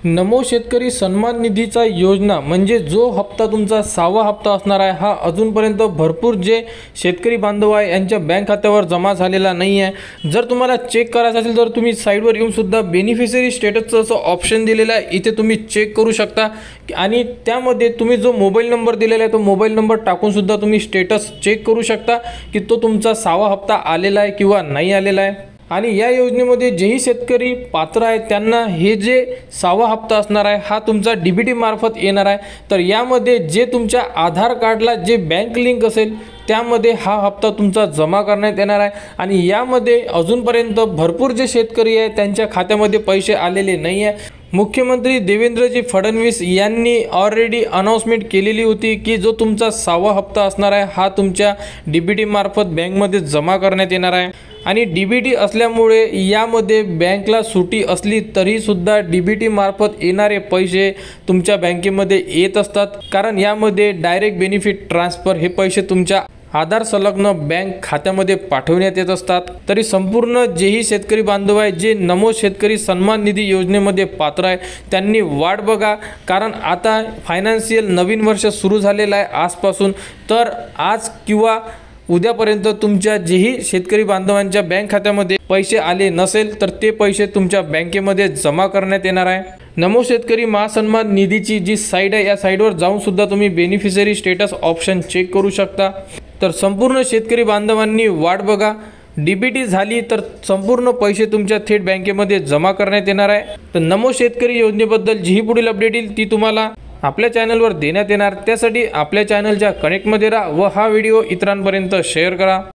नमो शेतकरी सन्मान निधीचा योजना म्हणजे जो हप्ता तुमचा 6वा हप्ता असणार आहे हा अजूनपर्यंत भरपूर जे शेतकरी बांधव आहे यांच्या बँक खात्यावर जमा झालेला नाही आहे। जर तुम्हाला चेक करायचं असेल तर तुम्ही साइडवर येऊन सुद्धा बेनिफिशियरी स्टेटसचं असं ऑप्शन दिलेलं आहे, इथे तुम्ही चेक करू शकता आणि त्यामध्ये तुम्ही जो मोबाईल नंबर दिलेला आहे तो मोबाईल नंबर टाकून सुद्धा तुम्ही स्टेटस चेक करू शकता की तो तुमचा 6वा हप्ता आलेला आहे किंवा नाही आलेला आहे। आणि या योजनेमध्ये जेही शेतकरी पात्र आहे त्यांना हे जे 6वा हप्ता असणार आहे हा तुमचा डीबीटी मार्फत येणार आहे। तर यामध्ये जे तुमच्या आधार कार्डला जे बँक लिंक असेल त्यामध्ये हा हप्ता तुमचा जमा करण्यात येणार आहे। आणि यामध्ये अजूनपर्यंत भरपूर जे शेतकरी आहे त्यांच्या खात्यामध्ये पैसे आलेले नाही आहे। मुख्यमंत्री देवेंद्रजी फडणवीस यांनी ऑलरेडी अनाउन्समेंट केलेली होती की जो तुमचा 6वा हप्ता असणार आहे हा तुमच्या डीबीटी मार्फत बँकमध्ये जमा करण्यात येणार आहे। आणि डीबीटी असल्यामुळे यामध्ये बँकला सुटी असली तरी सुद्धा डीबीटी मार्फत येणारे पैसे तुमच्या बँकेमध्ये येत असतात, कारण यामध्ये डायरेक्ट बेनिफिट ट्रान्सफर हे पैसे तुमच्या आधार संलग्न बँक खात्यामध्ये पाठवण्यात येत असतात। तरी संपूर्ण जेही शेतकरी बांधव आहे जे नमो शेतकरी सन्मान निधी योजनेमध्ये पात्र आहे त्यांनी वाट बघा, कारण आता फायनान्शियल नवीन वर्ष सुरू झालेलं आहे आजपासून। तर आज किंवा उद्यापर्यंत तुमच्या जेही शेतकरी बांधवांच्या बँक खात्यामध्ये पैसे आले नसेल तर ते पैसे तुमच्या बँकेमध्ये जमा करण्यात येणार आहे। नमो शेतकरी महासन्मान निधीची जी साईट आहे या साईटवर जाऊन सुद्धा तुम्ही बेनिफिशियरी स्टेटस ऑप्शन चेक करू शकता। तर संपूर्ण शेतकरी बांधवांनी वाट बघा, डीबीटी झाली तर संपूर्ण पैसे तुमच्या थेट बँकेमध्ये जमा करण्यात येणार आहे। तर नमो शेतकरी योजनेबद्दल जी पुढील अपडेट येईल ती तुम्हाला आपल्या चॅनलवर देण्यात येणार, त्यासाठी आपल्या चॅनलच्या कनेक्टमध्ये राहा व हा व्हिडिओ इतरांपर्यंत शेअर करा।